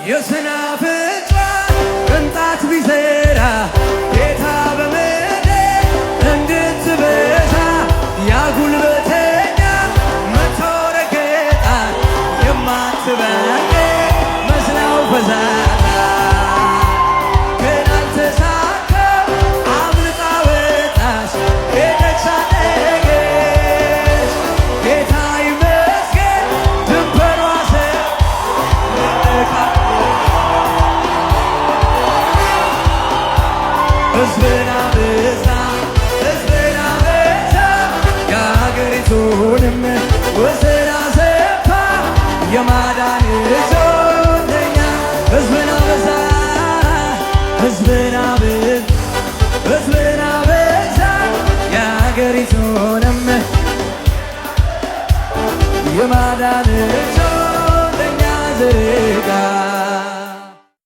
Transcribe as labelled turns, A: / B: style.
A: የሰናፍጯን ቅንጣት ቢዘራ ጌታ በምድር እንድትበዛ ያ ጉልበተኛ መቶ ረገጣት የማትበቅ መስላው ፈዛዛ ግን አልተሳካም አምልጣ ወጣች ሄደች አደገች ጌታ ይመስገን ድንበሯ ሰፋ ሕዝብን አበዛ የአገሪቱንም ወሰን አሰፋ የማዳን